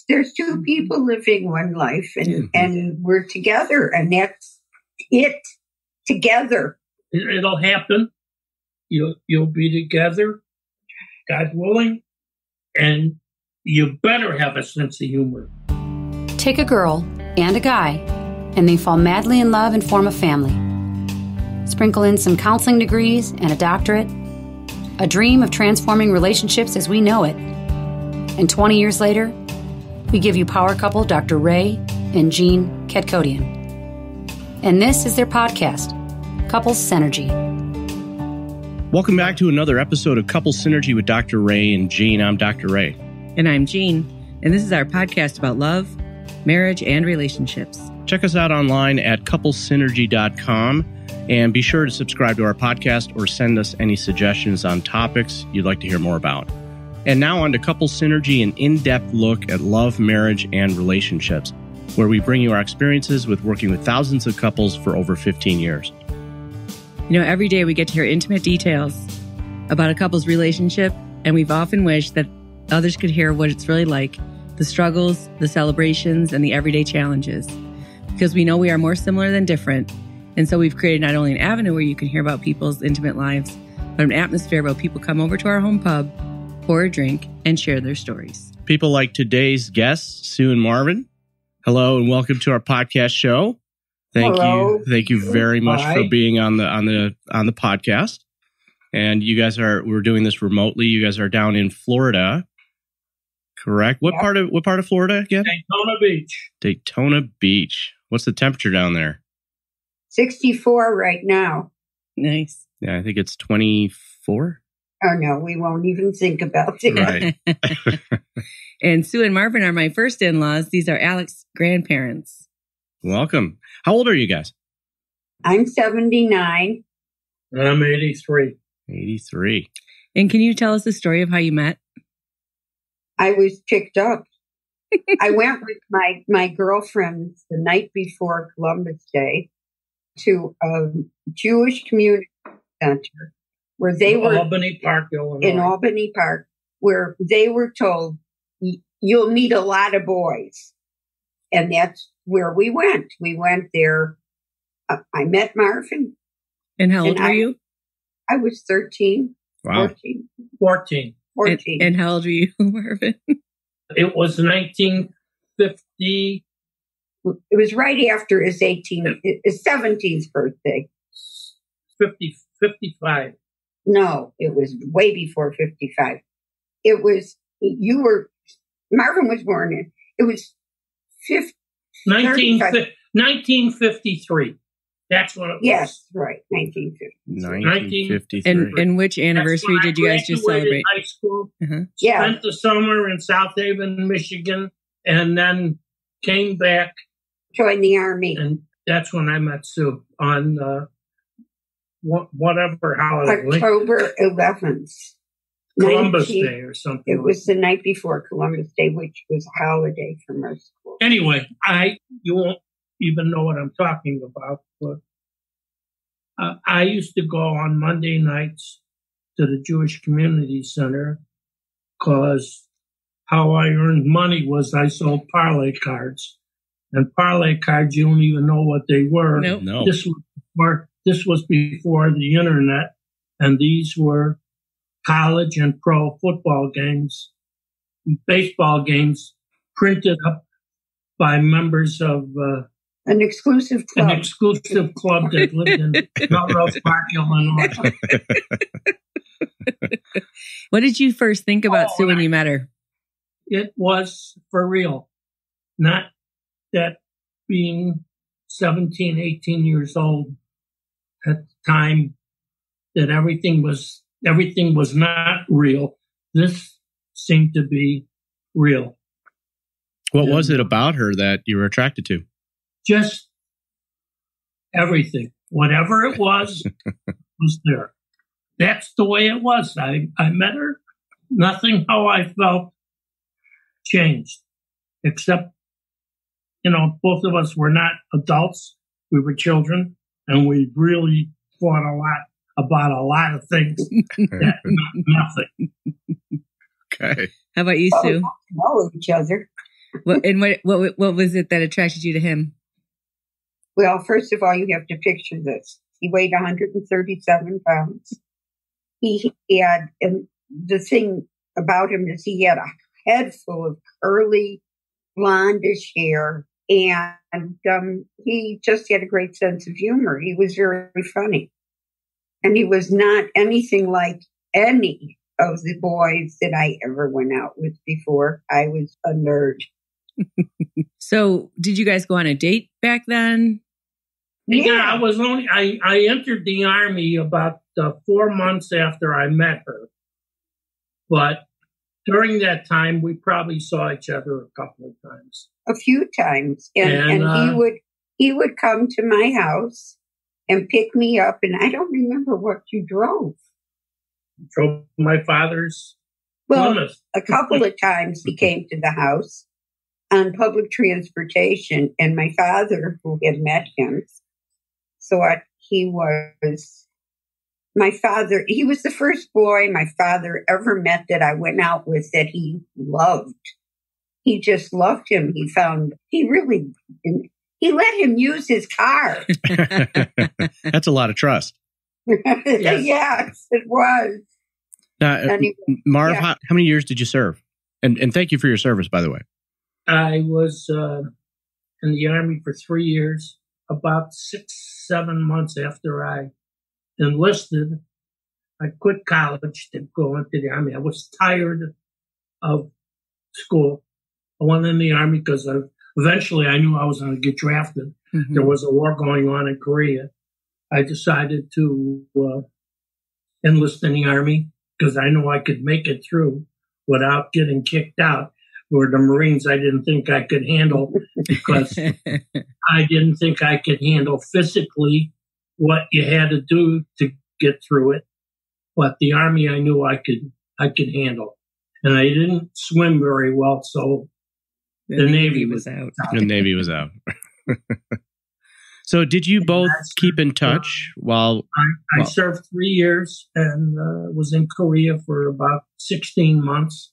there's two people living one life, and we're together, and that's it. Together, it'll happen. You'll be together, God willing, and you better have a sense of humor. Take a girl and a guy, and they fall madly in love and form a family. Sprinkle in some counseling degrees and a doctorate, a dream of transforming relationships as we know it. And 20 years later, we give you power couple Dr. Ray and Jean Kadkodian. And this is their podcast, Couples Synergy. Welcome back to another episode of Couples Synergy with Dr. Ray and Jean. I'm Dr. Ray. And I'm Jean. And this is our podcast about love, marriage, and relationships. Check us out online at couplesynergy.com. And be sure to subscribe to our podcast or send us any suggestions on topics you'd like to hear more about. And now on to Couples Synergy, an in-depth look at love, marriage, and relationships, where we bring you our experiences with working with thousands of couples for over 15 years. You know, every day we get to hear intimate details about a couple's relationship, and we've often wished that others could hear what it's really like, the struggles, the celebrations, and the everyday challenges. Because we know we are more similar than different. And so we've created not only an avenue where you can hear about people's intimate lives, but an atmosphere where people come over to our home pub, pour a drink, and share their stories. People like today's guests, Sue and Marvin. Hello and welcome to our podcast show. Hello. Thank you very much for being on the podcast. And you guys we're doing this remotely. You guys are down in Florida, correct? What part of Florida again? Daytona Beach. Daytona Beach. What's the temperature down there? 64 right now. Nice. Yeah, I think it's 24. Oh, no, we won't even think about it. Right. And Sue and Marvin are my first in-laws. These are Alex's grandparents. Welcome. How old are you guys? I'm 79. And I'm 83. 83. And can you tell us the story of how you met? I was picked up. I went with my girlfriends the night before Columbus Day to a Jewish community center where they were Albany Park, Illinois. In Albany Park, where they were told, you'll meet a lot of boys. And that's where we went. We went there. I met Marvin. And how old were you? I was 13. Wow. 14. And how old were you, Marvin? It was 1950. It was right after his 17th birthday. 55. No, it was way before 55. It was, Marvin was born in, it was 1953. That's what it was. Yes, right, 1953. And which anniversary did you guys just celebrate? High school. Yeah. Spent the summer in South Haven, Michigan, and then came back. Joined the Army. And that's when I met Sue on whatever holiday. October 11th. Columbus Day or something. It was the night before Columbus Day, which was a holiday for most schools. Anyway, you won't even know what I'm talking about, but I used to go on Monday nights to the Jewish Community Center because how I earned money was I sold parlay cards. And parlay cards, you don't even know what they were. Nope. No. This was before the internet, and these were college and pro football games, baseball games printed up by members of an exclusive club. That lived in Melrose Park, Illinois. What did you first think about Sue when you met her? It was for real. Not that being 17, 18 years old at the time that everything was not real. This seemed to be real. What was it about her that you were attracted to? Just everything. Whatever it was there. That's the way it was. I met her. Nothing how I felt changed. Except, both of us were not adults. We were children. And we really fought a lot about a lot of things. Nothing. Okay. How about you, Sue? Know each other. What was it that attracted you to him? Well, first of all, you have to picture this. He weighed 137 pounds. He had, and the thing about him is he had a head full of curly, blondish hair, and he just had a great sense of humor. He was very funny. And he was not anything like any of the boys that I ever went out with before. I was a nerd. So, did you guys go on a date back then? Yeah, I entered the Army about 4 months after I met her. But during that time, we probably saw each other a couple of times. A few times. And he would come to my house and pick me up. And I don't remember what you drove. Drove my father's Plymouth. A couple of times he came to the house on public transportation. And my father, who had met him, thought he was he was the first boy my father ever met that I went out with that he loved. He just loved him. He let him use his car. That's a lot of trust. Yes, it was. Marv, how many years did you serve? And thank you for your service, by the way. I was in the Army for 3 years. About 6-7 months after I enlisted, I quit college to go into the Army. I was tired of school. I went in the Army because eventually I knew I was going to get drafted. Mm-hmm. There was a war going on in Korea. I decided to enlist in the Army because I knew I could make it through without getting kicked out. Where the Marines I didn't think I could handle because I didn't think I could handle physically what you had to do to get through it. But the Army I knew I could handle. And I didn't swim very well, so the Navy was out. The Navy was out. So did you both keep in touch while... I served 3 years and was in Korea for about 16 months.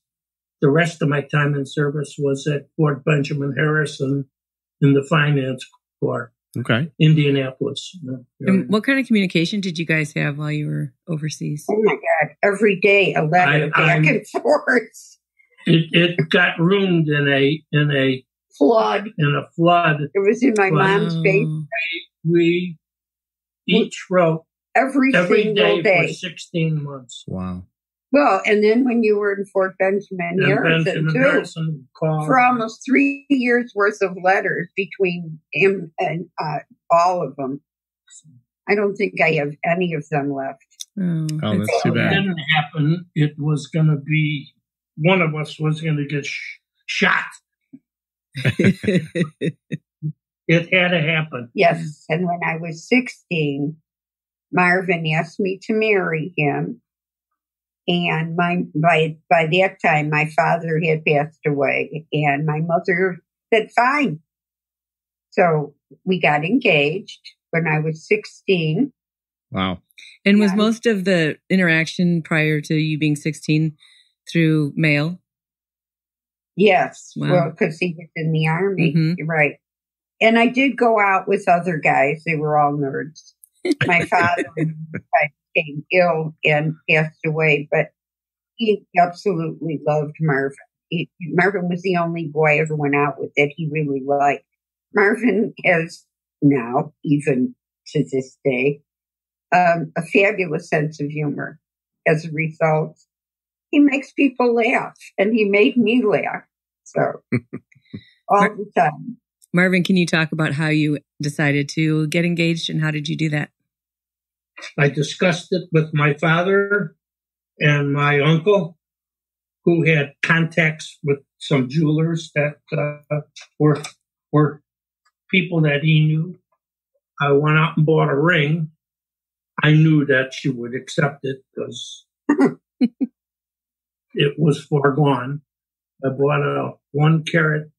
The rest of my time in service was at Fort Benjamin Harrison in the Finance Corps. Okay. Indianapolis. And what kind of communication did you guys have while you were overseas? Oh my God. Every day, a letter back and forth. It got ruined in a flood. In a flood. It was in my mom's basement. We each wrote every single day for 16 months. Wow. Well, and then when you were in Fort Benjamin Harrison, too, for almost 3 years worth of letters between him and all of them. I don't think I have any of them left. Oh, that's too bad. It didn't happen. It was going to be, one of us was going to get shot. It had to happen. Yes, and when I was 16, Marvin asked me to marry him. And by that time, my father had passed away, and my mother said, fine. So we got engaged when I was 16. Wow. And was most of the interaction prior to you being 16 through mail? Yes. Wow. Well, because he was in the Army. Mm-hmm. Right. And I did go out with other guys. They were all nerds. My father became ill and passed away, but he absolutely loved Marvin. Marvin was the only boy I ever went out with that he really liked. Marvin has now, even to this day, a fabulous sense of humor. As a result, he makes people laugh, and he made me laugh. So, all the time. Marvin, can you talk about how you decided to get engaged, and how did you do that? I discussed it with my father and my uncle, who had contacts with some jewelers that were people that he knew. I went out and bought a ring. I knew that she would accept it because it was foregone. I bought a 1 carat.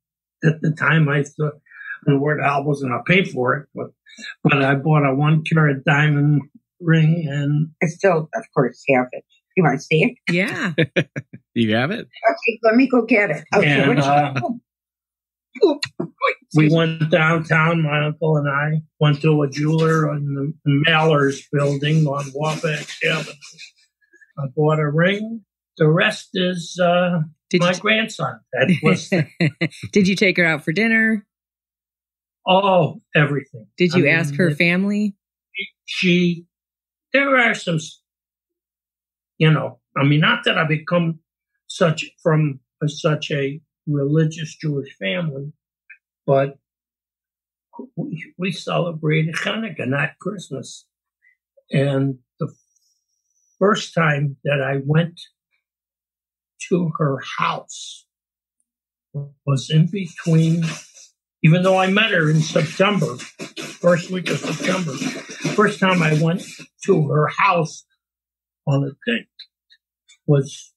At the time, I thought, the word I wasn't going to pay for it, but I bought a 1 carat diamond ring, and I still, of course, have it. You want to see it? Yeah. You have it? Okay, let me go get it. Okay, and, We went downtown, my uncle and I went to a jeweler in the Maller's building on Wabash Avenue. I bought a ring. The rest is my grandson. That was Did you take her out for dinner? Oh, everything. Did you ask her family? There are some, not that I become such a religious Jewish family, but we celebrated Hanukkah, not Christmas. And the first time that I went to her house was in between, even though I met her in September, first week of September, first time I went to her house on a date was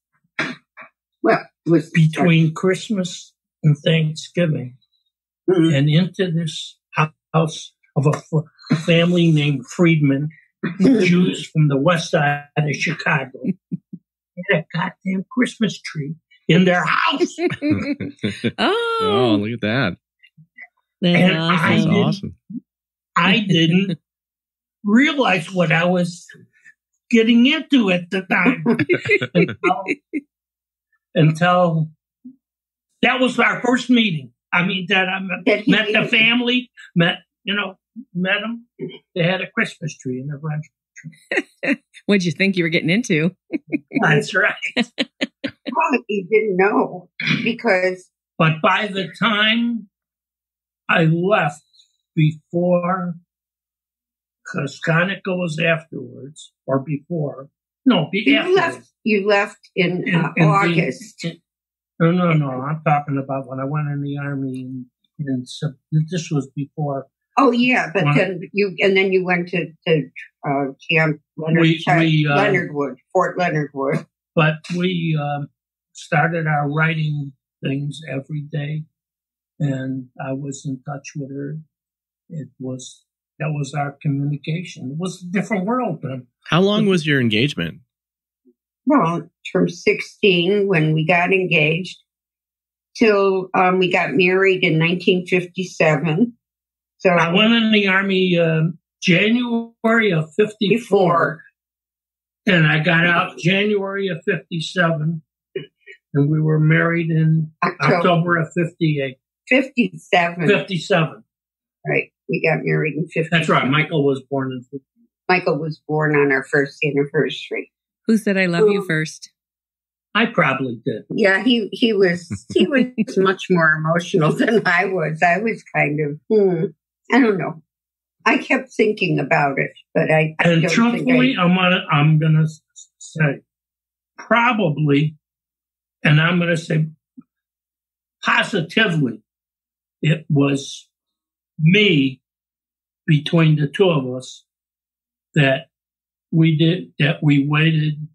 between Christmas and Thanksgiving. Mm-hmm. And into this house of a family named Friedman, Jews from the west side of Chicago, had a goddamn Christmas tree in their house. Oh, look at that. That's awesome. I didn't realize what I was getting into at the time until that was our first meeting. I mean, that I met the family, met them. They had a Christmas tree in their front. What'd you think you were getting into? That's right. Well, you didn't know because. But by the time I left before, because Hanukkah was afterwards or before. No, afterwards. You left in August. No. I'm talking about when I went in the Army. This was before. Oh yeah, but then you went to Camp Leonard Wood, Fort Leonard Wood. But we started our writing things every day, and I was in touch with her. That was our communication. It was a different world then. How long was your engagement? Well, from 16 when we got engaged till we got married in 1957. So I went in the Army January of 54, and I got out January of 57, and we were married in October of 58. 57. 57. Right. We got married in 57. That's right. Michael was born in 50. Michael was born on our first anniversary. Who said I love you first? I probably did. Yeah, he was much more emotional than I was. I was kind of, I don't know. I kept thinking about it, but I and don't truthfully, I'm gonna say probably, and I'm gonna say positively, it was me between the two of us that we waited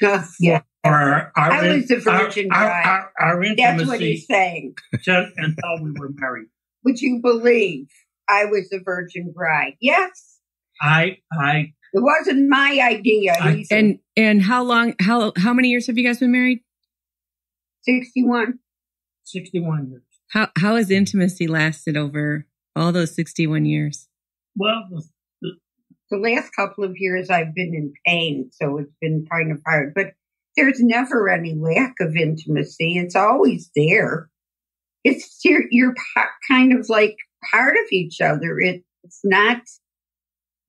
yeah. for I was the virgin bride. Our intimacy. That's what he's saying. Until we were married. Would you believe I was the virgin bride? Yes. It wasn't my idea. And how many years have you guys been married? 61. 61 years. How has intimacy lasted over all those 61 years? Well, the last couple of years I've been in pain, so it's been kind of hard. But there's never any lack of intimacy. It's always there. It's you're kind of like part of each other. It's not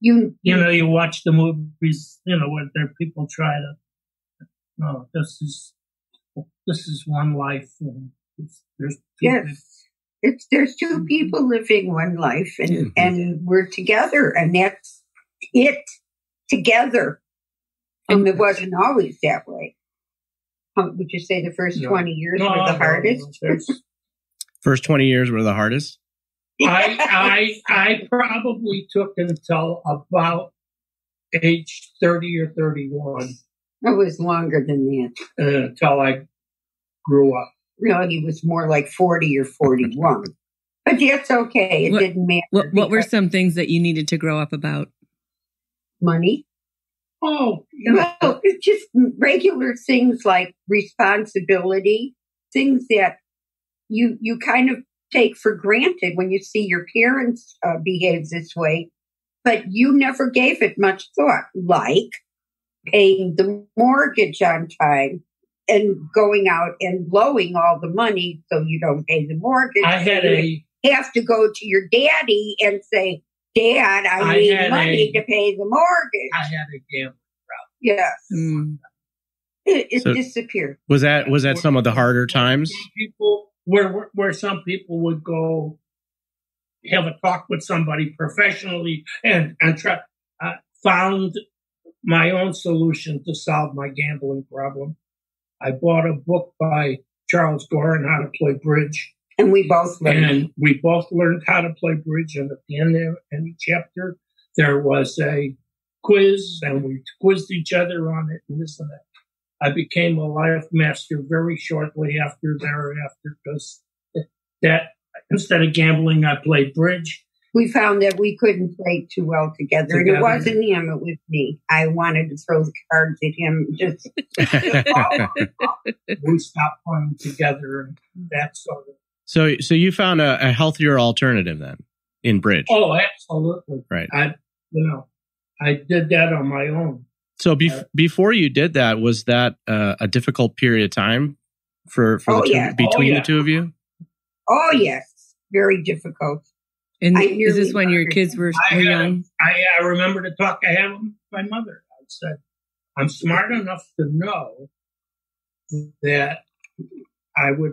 you. You watch the movies. Where there people try to. No, this is one life. And there's there's two people living one life, and we're together, and that's it together. And it wasn't always that way. Would you say the first 20 years were the hardest? First 20 years were the hardest? I probably took until about age 30 or 31. It was longer than that. Until I grew up. No, he was more like 40 or 41. But that's okay. It didn't matter. What were some things that you needed to grow up about? Money. Oh, well, it's just regular things like responsibility, things that you kind of take for granted when you see your parents behave this way, but you never gave it much thought, like paying the mortgage on time and going out and blowing all the money so you don't pay the mortgage. You have to go to your daddy and say, Dad, I need money to pay the mortgage. I had a gambling problem. Yes. Mm. It disappeared. Was that some of the harder times? People where some people would go have a talk with somebody professionally and try found my own solution to solve my gambling problem. I bought a book by Charles Gore on how to play bridge. And we both learned. And we both learned how to play bridge. And at the end of any chapter, there was a quiz, and we quizzed each other on it and this and that. I became a life master very shortly thereafter, because that instead of gambling, I played bridge. We found that we couldn't play too well together. And it wasn't him, it was me. I wanted to throw the cards at him. Just we stopped playing together, and that sort of. So you found a healthier alternative then in bridge? Oh, absolutely. Right. I did that on my own. So before you did that, was that a difficult period of time for between the two of you? Oh, yes. Very difficult. And is this when your kids were young? I remember the talk I had with my mother. I said, I'm smart enough to know that you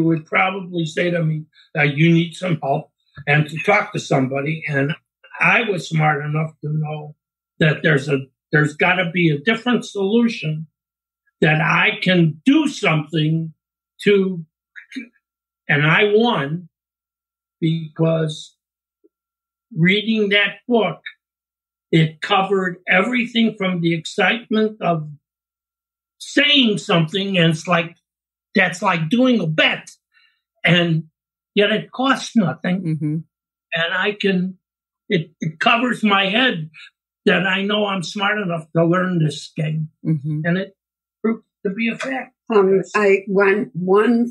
would probably say to me that you need some help and to talk to somebody. And I was smart enough to know that there's got to be a different solution, that I can do something to, and I won because reading that book, it covered everything from the excitement of saying something, and that's like doing a bet, and yet it costs nothing. Mm-hmm. And it covers my head that I know I'm smart enough to learn this game. Mm-hmm. And it proved to be a fact. One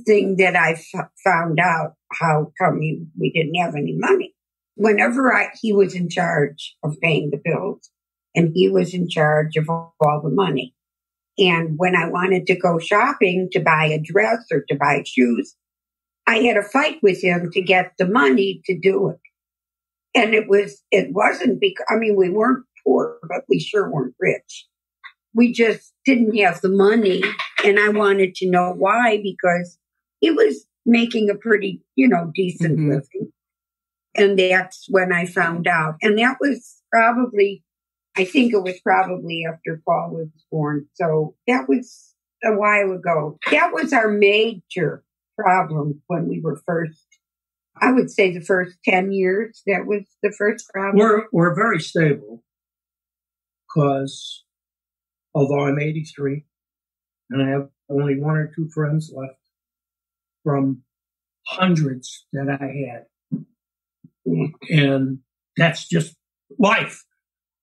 thing that I found out, how come we didn't have any money. Whenever he was in charge of paying the bills, and he was in charge of all the money. And when I wanted to go shopping to buy a dress or to buy shoes, I had a fight with him to get the money to do it. And it wasn't because, we weren't poor, but we sure weren't rich. We just didn't have the money. And I wanted to know why, because he was making a pretty, decent mm-hmm. living. And that's when I found out. And that was I think it was probably after Paul was born. So that was a while ago. That was our major problem when we were first. I would say the first 10 years, that was the first problem. We're very stable, because although I'm 83 and I have only one or two friends left from hundreds that I had. Yeah. And that's just life.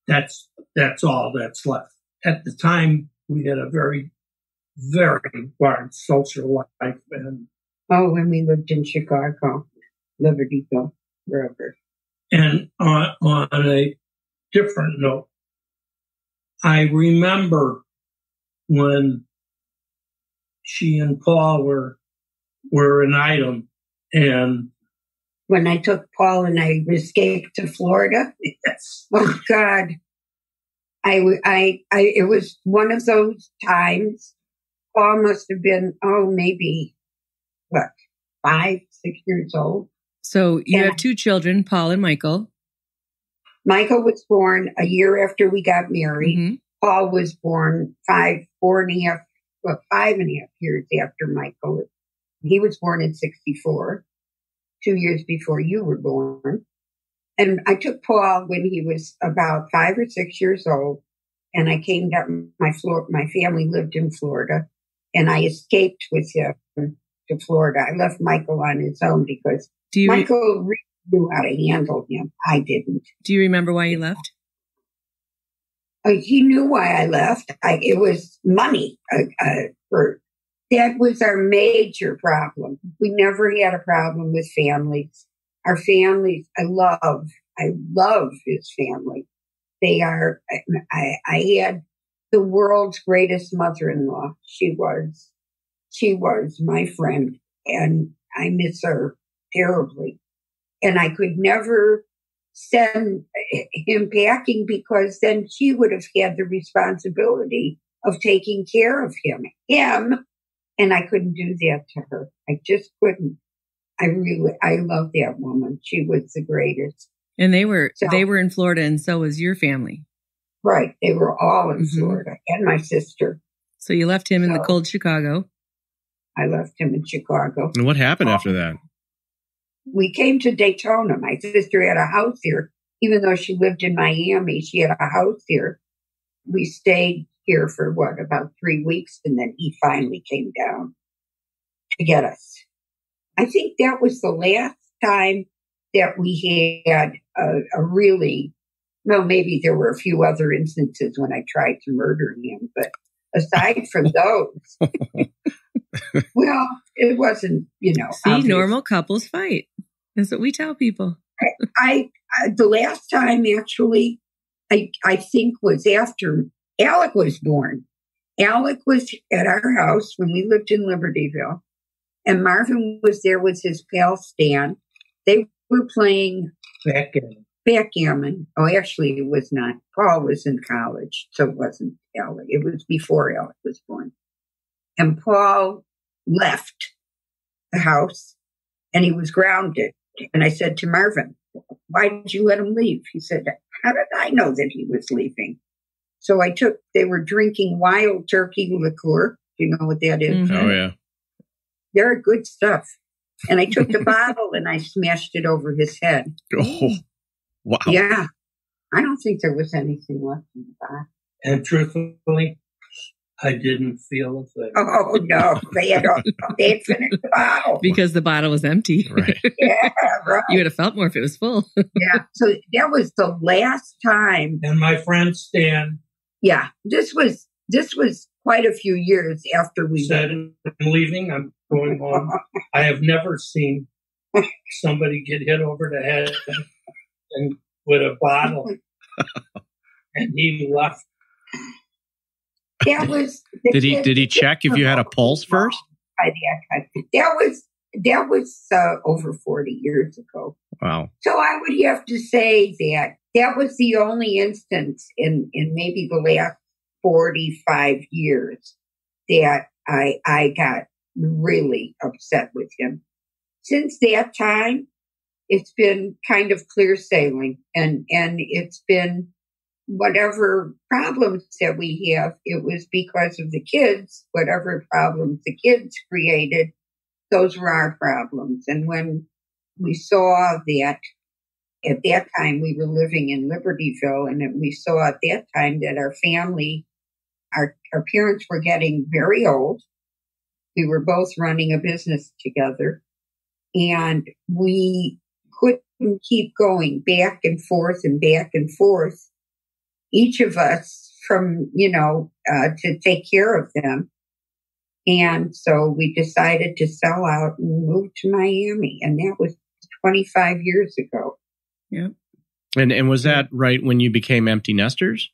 That's all that's left. At the time, we had a very, very large social life. When we lived in Chicago, Libertyville, wherever. And on a different note, I remember when she and Paul were an item, and when I took Paul and I escaped to Florida. Yes. Oh God. It was one of those times. Paul must have been, maybe 5, 6 years old. So you have two children, Paul and Michael. Michael was born a year after we got married. Mm-hmm. Paul was born 5.5 years after Michael. He was born in 1964, 2 years before you were born. And I took Paul when he was about 5 or 6 years old, and I came down. My family lived in Florida, and I escaped with him to Florida. I left Michael on his own because Michael really knew how to handle him. I didn't. Do you remember why you left? He knew why I left. It was money. That was our major problem. We never had a problem with families. Our families, I love his family. They are, I had the world's greatest mother-in-law. She was my friend, and I miss her terribly. And I could never send him packing because then she would have had the responsibility of taking care of him. And I couldn't do that to her. I just couldn't. I love that woman. She was the greatest. And they were in Florida, and so was your family. Right. They were all in Florida, and my sister. So you left him in the cold Chicago. I left him in Chicago. And what happened after that? We came to Daytona. My sister had a house here. Even though she lived in Miami, she had a house here. We stayed here for about 3 weeks, and then he finally came down to get us. I think that was the last time that we had a really, well, maybe there were a few other instances when I tried to murder him, but aside from those, well, it wasn't, See, obvious. Normal couples fight. That's what we tell people. I the last time actually, I think was after Alec was born. Alec was at our house when we lived in Libertyville, and Marvin was there with his pal Stan. They were playing backgammon. Oh, actually, it was not. Paul was in college, so it wasn't Alec. It was before Alec was born. And Paul left the house, and he was grounded. And I said to Marvin, "Why did you let him leave?" He said, "How did I know that he was leaving?" So they were drinking wild turkey liqueur. Do you know what that is? Mm-hmm. Oh, yeah. They're good stuff. And I took the bottle and I smashed it over his head. Oh, wow. Yeah. I don't think there was anything left in the bottle. And truthfully, I didn't feel a thing. Oh, no. They had finished the bottle. Because the bottle was empty. Right. Yeah, right. You would have felt more if it was full. Yeah. So that was the last time. And my friend Stan This was quite a few years after we said, "I'm leaving. I'm going home." I have never seen somebody get hit over the head and with a bottle, and he left. That was. Did he check if you had a pulse first? That was over 40 years ago. Wow. So I would have to say that was the only instance in maybe the last 45 years that I got really upset with him. Since that time, it's been kind of clear sailing, and it's been whatever problems that we have, it was because of the kids. Whatever problems the kids created, those were our problems. And when we saw that, at that time we were living in Libertyville, and we saw at that time that our family, our parents were getting very old. We were both running a business together, and we couldn't keep going back and forth, each of us to take care of them. And so we decided to sell out and move to Miami. And that was 25 years ago. Yeah. And was that right when you became empty nesters?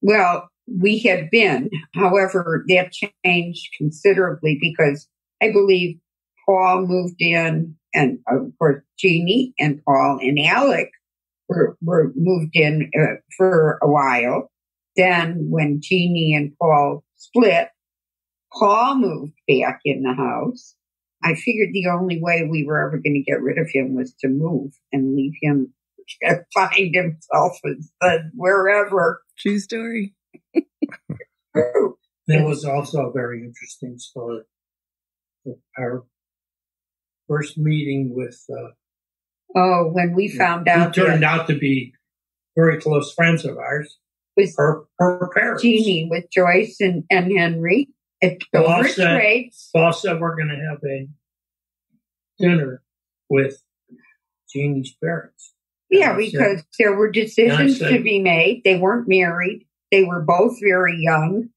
Well, we had been. However, that changed considerably because I believe Paul moved in, and of course, Jeannie and Paul and Alec were moved in for a while. Then when Jeannie and Paul split, Paul moved back in the house. I figured the only way we were ever going to get rid of him was to move and leave him to find himself wherever. True story. There was also a very interesting story. Our first meeting with when we found out, who turned out to be very close friends of ours, with her parents. Jeannie, with Joyce and Henry at Dover Trades. Paul said we're going to have a dinner with Jeannie's parents. Yeah, because there were decisions to be made. They weren't married. They were both very young.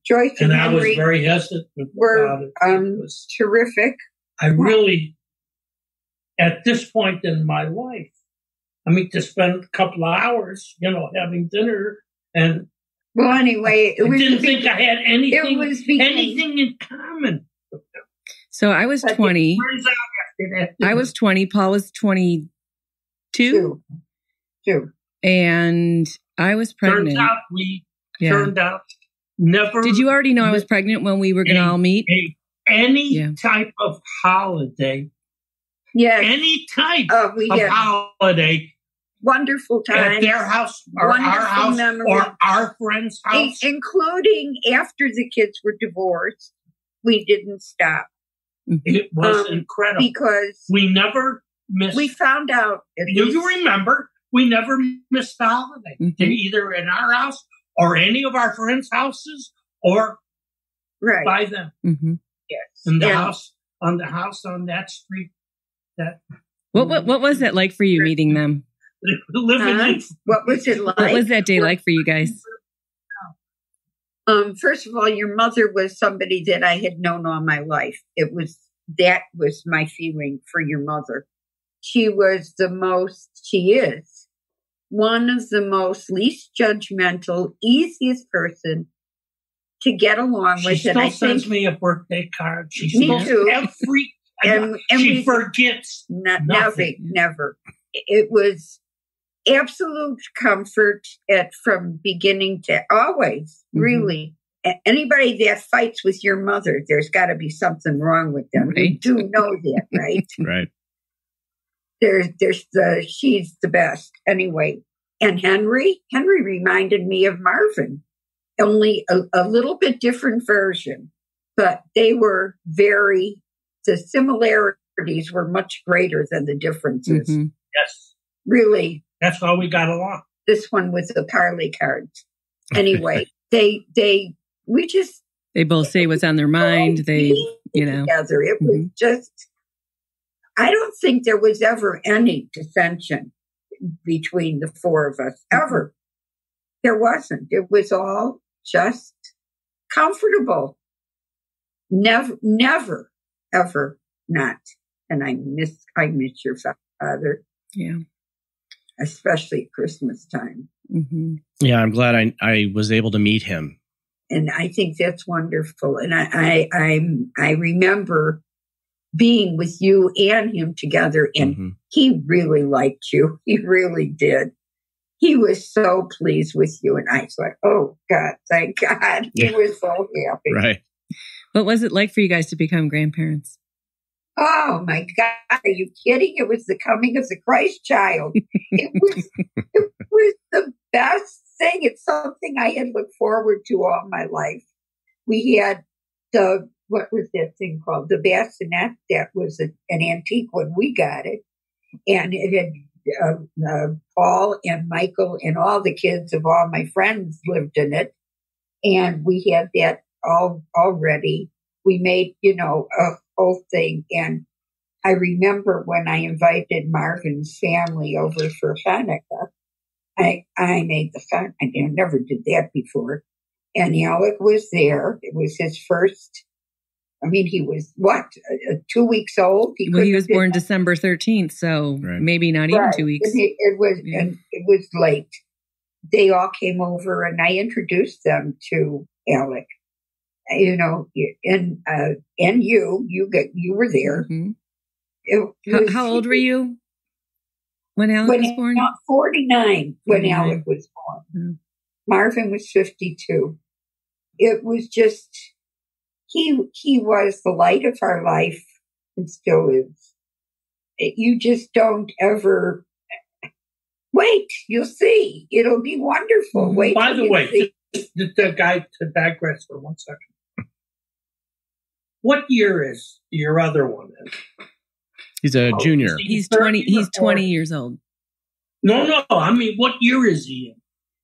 Joyce and I was Henry very hesitant were about it. terrific. I really, at this point in my life, to spend a couple of hours, having dinner, and well, anyway, I didn't think I had anything in common. So I was 20. I was 20. Paul was 22. Two. And I was pregnant. Turned out never. Did you already know I was pregnant when we were going to all meet? Any type of holiday. Yes. Any type of holiday. Wonderful time. At their house or our house or our friend's house. Including after the kids were divorced. We didn't stop. It was incredible. Because we never missed. We found out. You remember, we never missed a holiday. Either in our house or any of our friends' houses or by them. Mm-hmm. Yes. And the house on that street. What was it like for you meeting them? What was it like? What was that day like for you guys? First of all, your mother was somebody that I had known all my life. That was my feeling for your mother. She is one of the most least judgmental, easiest person to get along with. She still sends me a birthday card. She forgets nothing. Never. It was absolute comfort from beginning to always, really. Anybody that fights with your mother, there's got to be something wrong with them. Right. You do know that, right? Right. She's the best. Anyway, and Henry reminded me of Marvin, only a little bit different version, but the similarities were much greater than the differences. Mm-hmm. Yes. Really. That's how we got along. This one was the parley cards. Anyway, they both say what's on their mind. Together. It was just, I don't think there was ever any dissension between the four of us, ever. There wasn't. It was all just comfortable. Never, ever not. And I miss your father. Yeah. Especially at Christmas time. Mm-hmm. Yeah, I'm glad I was able to meet him. And I think that's wonderful. And I remember being with you and him together, and he really liked you. He really did. He was so pleased with you. And I thought, oh, God, thank God. He was so happy. Right. What was it like for you guys to become grandparents? Oh, my God. Are you kidding? It was the coming of the Christ child. It was the best thing. It's something I had looked forward to all my life. We had what was that thing called? The bassinet. That was an antique when we got it. And it had Paul and Michael and all the kids of all my friends lived in it. And we had that all already. We made, a whole thing. And I remember when I invited Marvin's family over for Hanukkah, I made the fun. I never did that before. And Alec was there. It was his first. He was 2 weeks old. He was born December 13th, so maybe not even 2 weeks. And it was late. They all came over, and I introduced them to Alec. And you were there. Mm-hmm. How old were you when Alec was born? 49 when Alec was born. Mm-hmm. Marvin was 52. It was just, he was the light of our life and still is. You just don't ever wait. You'll see. It'll be wonderful. Wait. By the way, the guy to digress for 1 second. What year is your other one in? He's a junior. He's 20. He's 20 years old. No. What year is he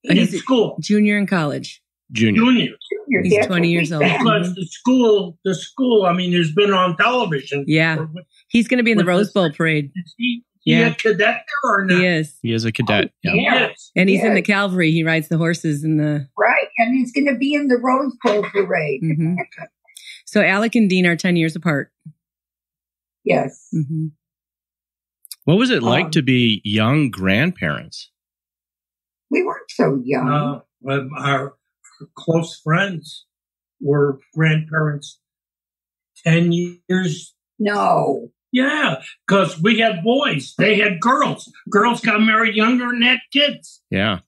in? In school? Junior in college. Junior. He's 20 years old. Because the school, has been on television. Yeah. He's going to be in the Rose Bowl parade. He a cadet there or not? He is. He is a cadet. Oh, yeah. Yes. And he's in the Yes. cavalry. He rides the horses in the... Right. And he's going to be in the Rose Bowl parade. Mhm. So Alec and Dean are 10 years apart. Yes. Mm-hmm. What was it like to be young grandparents? We weren't so young. Our close friends were grandparents 10 years. No. Yeah, because we had boys. They had girls. Girls got married younger and had kids. Yeah.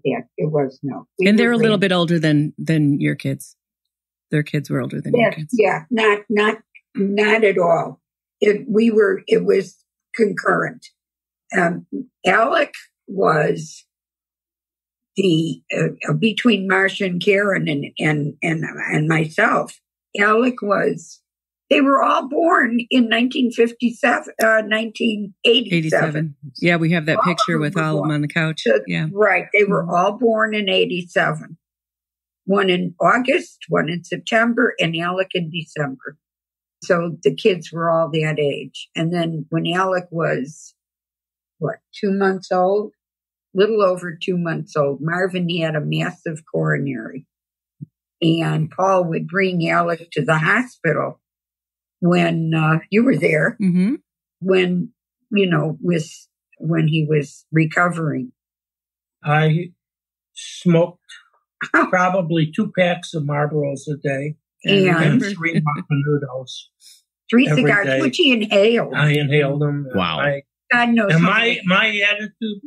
Yeah, it was no. And they're a little bit older than your kids. Their kids were older than your kids. Yeah, not at all. It was concurrent. Alec was the between Marcia and Karen and myself. Alec was. They were all born in 1987. Yeah, we have that All of picture them with were all of them born. on the couch. Yeah. Right. They were all born in 87. One in August, one in September, and Alec in December. So the kids were all that age. And then when Alec was, 2 months old? Little over 2 months old, Marvin had a massive coronary. And Paul would bring Alec to the hospital when you were there, Mm-hmm. when he was recovering. I smoked probably 2 packs of Marlboros a day and 3 Menudos. 3 every cigars, day. which he inhaled. I inhaled them. Wow. God knows. And how my attitude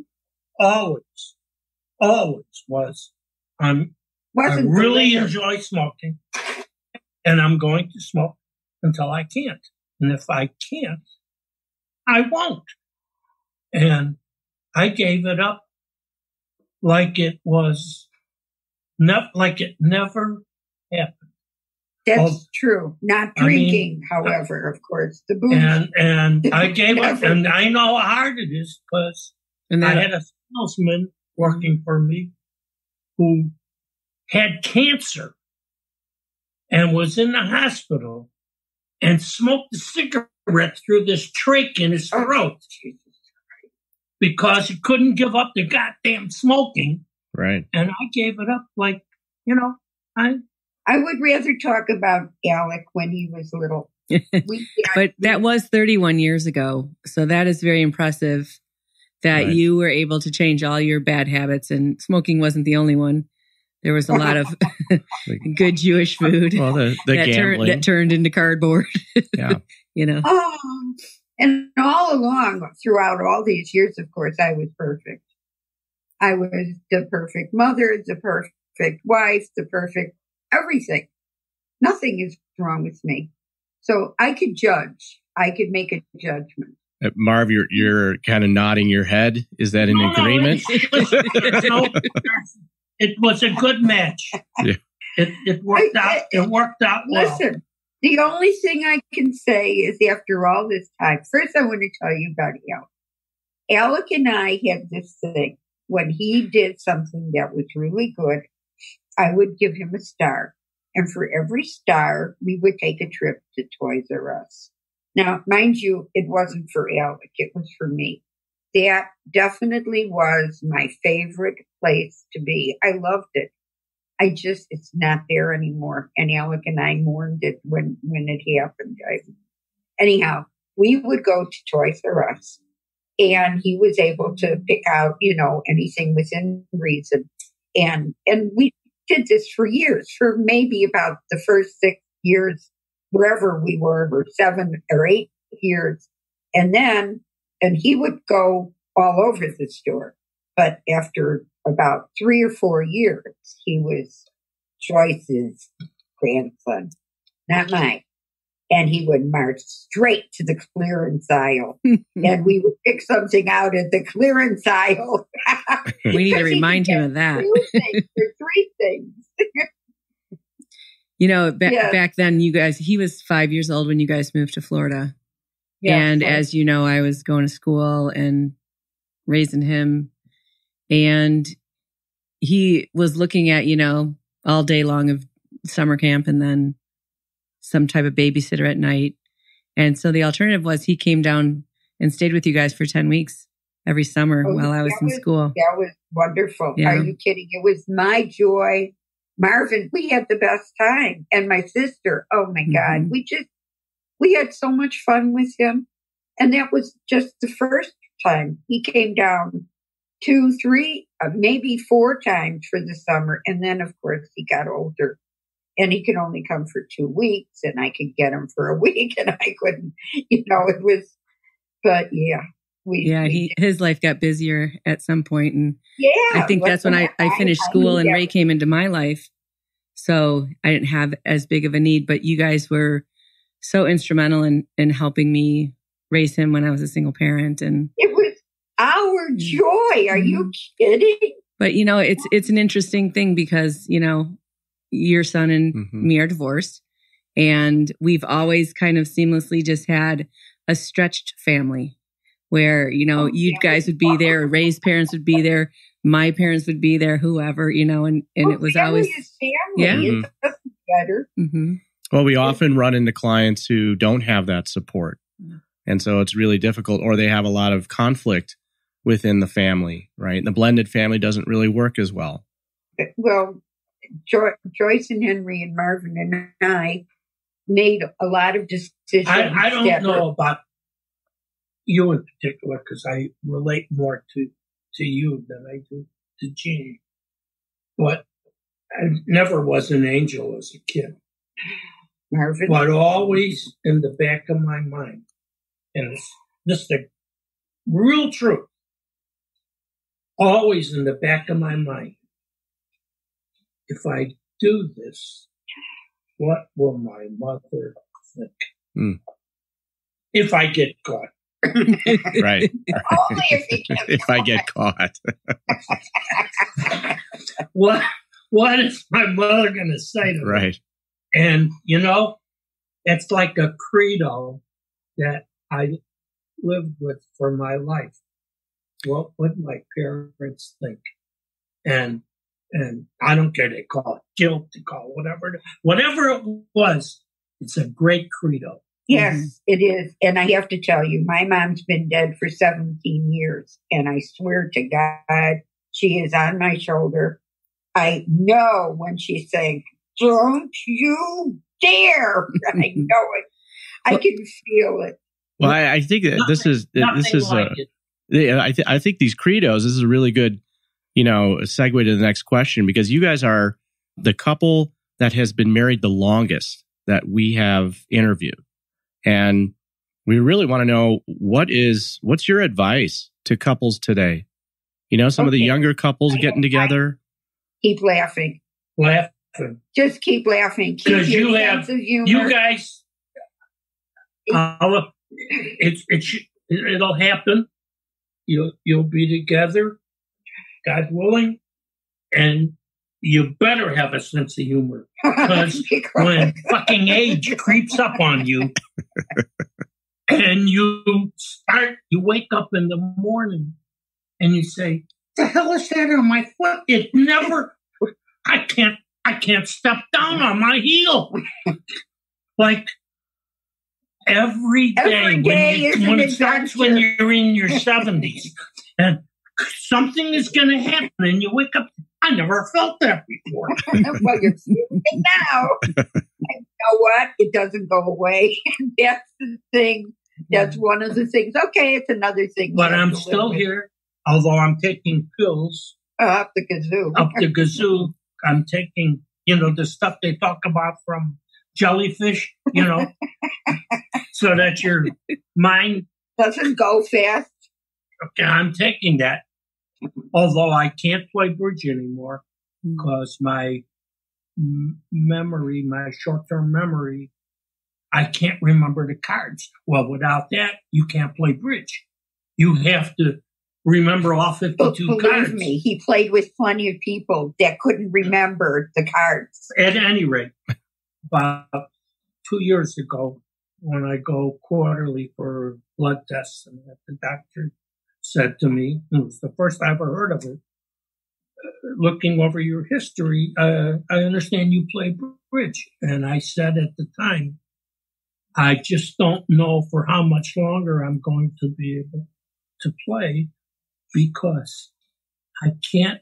always was, I wasn't really the liquor. enjoy smoking, and I'm going to smoke until I can't. And if I can't, I won't. And I gave it up like it was like it never happened. That's true. Not drinking, however, of course, the booze. And I gave up, Never. and I know how hard it is because And I then, had a salesman working for me who had cancer and was in the hospital and smoked a cigarette through this trach in his throat because he couldn't give up the goddamn smoking. Right. And I gave it up like, I would rather talk about Alec when he was little. but that was 31 years ago. So that is very impressive that Right. you were able to change all your bad habits, and smoking wasn't the only one. There was a lot of good Jewish food Well, the gambling. that turned into cardboard. Yeah. And all along, throughout all these years, of course, I was perfect. I was the perfect mother, the perfect wife, the perfect everything. Nothing is wrong with me. So I could judge. I could make a judgment. Marv, you're kind of nodding your head. Is that an agreement? It was a good match. Yeah. It worked out. It worked out well. Listen, the only thing I can say is after all this time, first I want to tell you about Alec. Alec and I had this thing. When he did something that was really good, I would give him a star. And for every star, we would take a trip to Toys R Us. Now, mind you, it wasn't for Alec. It was for me. That definitely was my favorite place to be. I loved it. It's not there anymore. And Alec and I mourned it when it happened. Anyhow, we would go to Toys R Us. And he was able to pick out, anything within reason. And we did this for years, for maybe about the first 6 years, wherever we were, or 7 or 8 years. And he would go all over the store. But after about 3 or 4 years, he was Joyce's grandson, not mine. And he would march straight to the clearance aisle. And we would pick something out at the clearance aisle. We need to remind him of that. 3 things. Back then, he was 5 years old when you guys moved to Florida. Yeah, and as you know, I was going to school and raising him. And he was looking at, all day long of summer camp and then some type of babysitter at night. And so the alternative was he came down and stayed with you guys for 10 weeks every summer while I was in school. That was wonderful. Yeah. Are you kidding? It was my joy. Marvin, we had the best time. And my sister, oh my God, we had so much fun with him. And that was just the first time. He came down 2, 3, maybe 4 times for the summer. And then, of course, he got older. And he could only come for 2 weeks. And I could get him for a week. And I couldn't, it was, but yeah. His life got busier at some point. And yeah, I think that's when I finished school and Ray came into my life. So I didn't have as big of a need. But you guys were so instrumental in helping me raise him when I was a single parent. And it was our joy. Are you kidding? But, it's an interesting thing because, your son and me are divorced. And we've always kind of seamlessly just had a stretched family where, you guys would be there, Ray's parents would be there, my parents would be there, whoever, and it was always family. It's better. Well, we often run into clients who don't have that support. And so it's really difficult, or they have a lot of conflict within the family, right? And the blended family doesn't really work as well. Well, Joyce and Henry and Marvin and I made a lot of decisions. I don't know about you in particular because I relate more to you than I do to Jeannie. But I never was an angel as a kid. Marvin? But always in the back of my mind, and it's just the real truth, always in the back of my mind, if I do this, what will my mother think? If I get caught. Right. Only if I get caught. What is my mother going to say to me? Right. And, it's like a credo that I lived with for my life. What would my parents think? And I don't care, they call it guilt, they call it whatever it was, it's a great credo. Yes, it is. And I have to tell you, my mom's been dead for 17 years. And I swear to God, she is on my shoulder. I know when she's saying, don't you dare. I know it. I can feel it. Well, I think that this is I think these credos, this is a really good, segue to the next question, because you guys are the couple that has been married the longest that we have interviewed. And we really want to know what's your advice to couples today? Some of the younger couples getting together. Keep laughing. Just keep laughing. Keep your sense of humor. You guys, it'll happen. You'll be together, God willing, and you better have a sense of humor. Because when fucking age creeps up on you and you wake up in the morning and you say, the hell is that on my foot? It never, I can't step down on my heel. Like every day when it starts when you're in your 70s and something is going to happen and you wake up, I never felt that before. Well, you're feeling it now. And you know what? It doesn't go away. That's the thing. That's one of the things. Okay, it's another thing. But I'm still here, although I'm taking pills. Up the kazoo. Up the kazoo. I'm taking, the stuff they talk about from jellyfish, so that your mind doesn't go fast. Okay, I'm taking that. Although I can't play bridge anymore because my memory, my short-term memory, I can't remember the cards. Well, without that, you can't play bridge. You have to remember all 52 cards. Believe me, he played with plenty of people that couldn't remember the cards. At any rate, about 2 years ago, when I go quarterly for blood tests, and the doctor said to me, it was the first I ever heard of it, looking over your history, I understand you play bridge. And I said at the time, I just don't know for how much longer I'm going to be able to play because I can't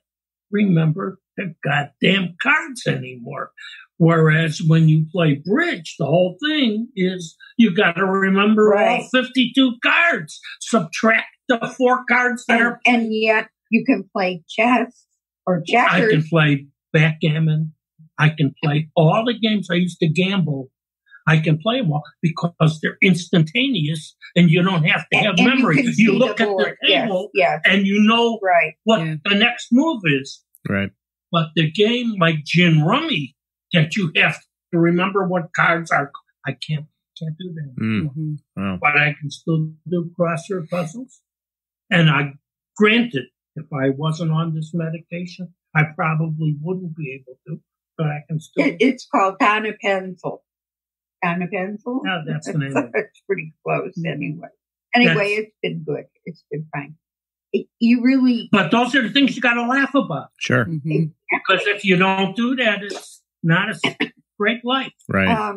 remember the goddamn cards anymore. Whereas when you play bridge, the whole thing is you got to remember all 52 cards. Subtract the 4 cards that are... And yet you can play chess or checkers. I can play backgammon. I can play all the games I used to gamble. I can play them all because they're instantaneous and you don't have to have memory. You look at the table and you know what the next move is. Right. But the game like gin rummy that you have to remember what cards are, I can't do that anymore. Mm-hmm. Wow. But I can still do crossword puzzles. And granted, if I wasn't on this medication, I probably wouldn't be able to, but I can still. It's called Donna Pencil. Donna Pencil? Yeah, that's the name. It's pretty close anyway. Anyway, it's been good. It's been fine. You really. But those are the things you got to laugh about. Sure. Mm-hmm. Because if you don't do that, it's not a great life. Right.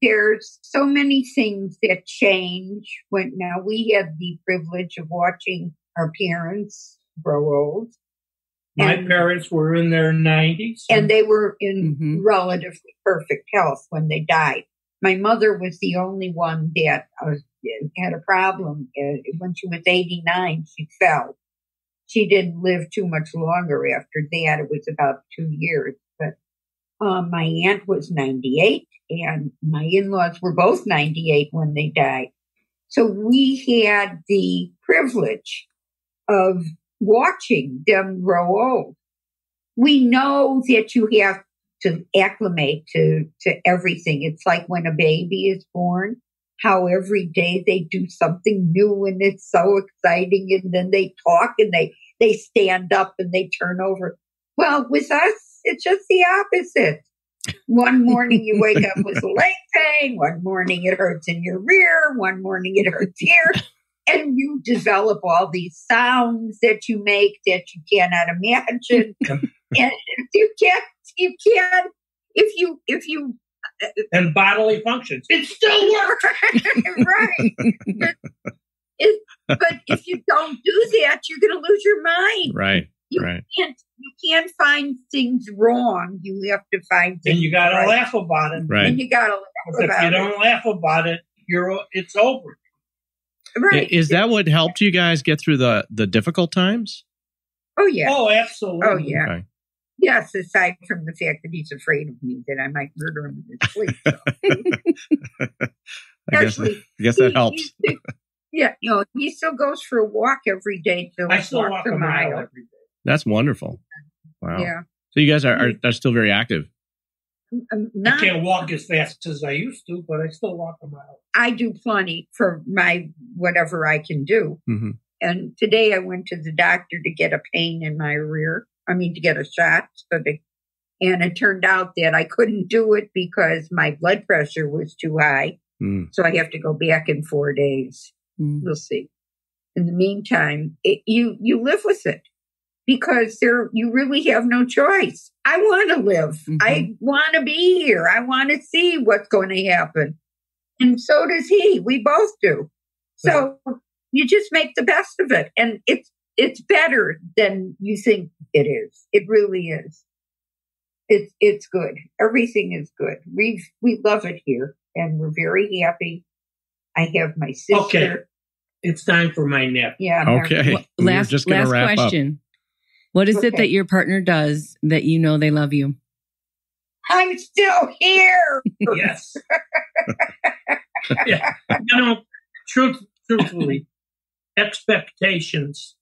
There's so many things that change when now we had the privilege of watching our parents grow old. My parents were in their 90s. And they were in relatively perfect health when they died. My mother was the only one that had a problem. When she was 89, she fell. She didn't live too much longer after that. It was about 2 years. But my aunt was 98, and my in-laws were both 98 when they died. So we had the privilege of watching them grow old. We know that you have to acclimate to everything. It's like when a baby is born, how every day they do something new and it's so exciting, and then they talk and they stand up and they turn over. Well, with us, it's just the opposite. One morning you wake up with leg pain, one morning it hurts in your rear, one morning it hurts here. And you develop all these sounds that you make that you cannot imagine. And you can't, if you. And bodily functions. It still works. Right. But if you don't do that, you're going to lose your mind. Right. You can't find things wrong. You have to find things. And you got to laugh about it. Right. And you got to laugh about it. If you don't laugh about it, it's over. Right. Is that what helped you guys get through the difficult times? Oh, yeah. Oh, absolutely. Oh, yeah. Okay. Yes, aside from the fact that he's afraid of me, that I might murder him in his sleep. So. I guess that helps. He still goes for a walk every day. I still walk a mile every day. That's wonderful. Wow. Yeah. So you guys are still very active. I can't walk as fast as I used to, but I still walk a mile. I do plenty for my whatever I can do. Mm-hmm. And today I went to the doctor to get a pain in my rear. To get a shot. And it turned out that I couldn't do it because my blood pressure was too high. Mm. So I have to go back in 4 days. Mm. We'll see. In the meantime, you live with it because you really have no choice. I want to live. Mm-hmm. I want to be here. I want to see what's going to happen. And so does he. We both do. So you just make the best of it. And it's better than you think it is. It really is. It's good. Everything is good. We love it here, and we're very happy. I have my sister. Okay, it's time for my nap. Yeah. Okay. Last question. What is it that your partner does that you know they love you? I'm still here. Yes. Yeah. Truthfully, expectations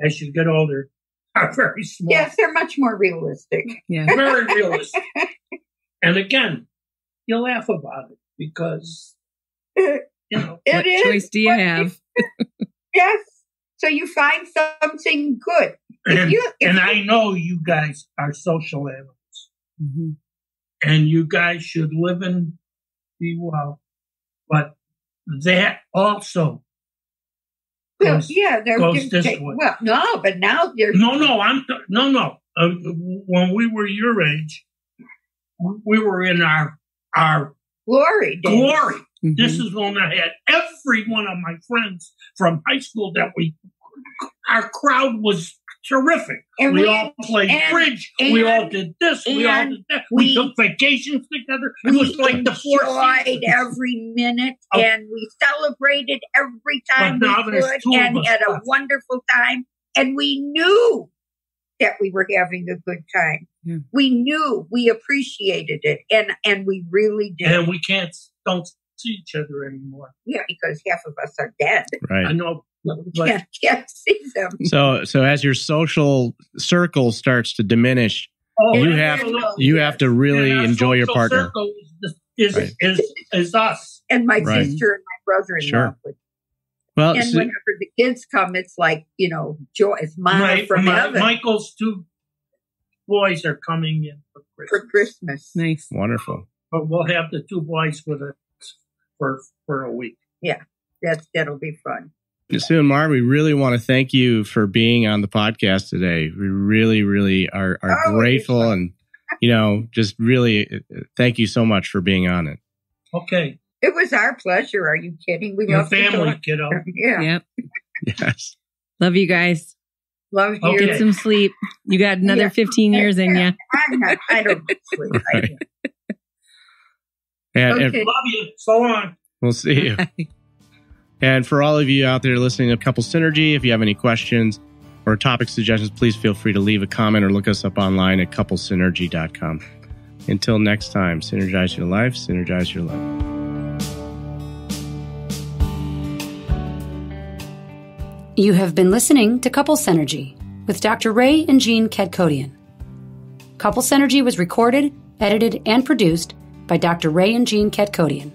as you get older are very small. Yes, they're much more realistic. Yeah. Very realistic. And again, you laugh about it because, what choice do you have? Yes. So you find something good. And I know you guys are social animals. Mm-hmm. And you guys should live and be well. But that also goes this way. Well, no, but now there's... No. When we were your age, we were in our Glory days. Glory. Mhm. This is when I had every one of my friends from high school our crowd was terrific. And we all played bridge. We all did this. We all did that. We took vacations together. It was like the fourth enjoyed every minute, and we celebrated every time we now there's could, two of and us had a left. wonderful time. And we knew that we were having a good time. Yeah. We knew, we appreciated it, and we really did. And we don't see each other anymore. Yeah, because half of us are dead. Right. I know. But Can't see them. So as your social circle starts to diminish, you have to really and our enjoy your social partner. circle is us. And my Right. sister and my brother-in-law. Sure. Would- Well, And whenever the kids come, it's like, joy. It's manna from heaven Michael's two boys are coming in for Christmas. for Christmas. Nice. wonderful. But we'll have the two boys with us for a week. That'll be fun. Sue and Marv, we really want to thank you for being on the podcast today. We really, really are grateful, and just really thank you so much for being on it. Okay. It was our pleasure. Are you kidding? We Your love to family, talk. kiddo. Yeah. Yep. Yes. Love you guys. Love you. Okay. Get some sleep. You got another 15 years in you. I don't sleep. Right. And Okay. Love you. So long. we'll see you. And for all of you out there listening to Couple Synergy, if you have any questions or topic suggestions, please feel free to leave a comment or look us up online at couplesynergy.com. Until next time, synergize your life, synergize your love. You have been listening to Couple Synergy with Dr. Ray and Jean Kedkodian. Couple Synergy was recorded, edited, and produced by Dr. Ray and Jean Kedkodian.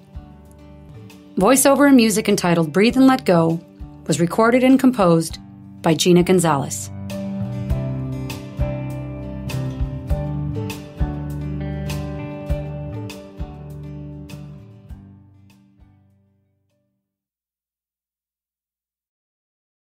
Voiceover and music entitled Breathe and Let Go was recorded and composed by Gina Gonzalez.